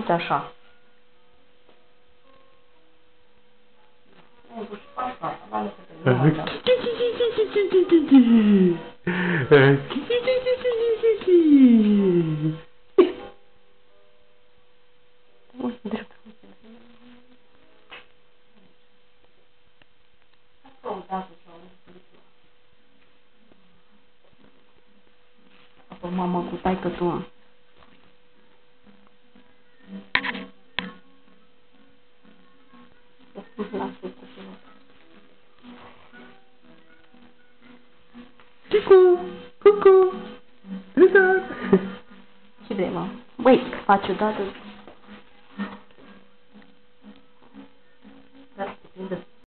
Întoarce-te așa. Apă, mamă, cu taică tu. Cucu! Cucu! Râză! Ce vrei, mă? Băi, faci odată. Da, te prinde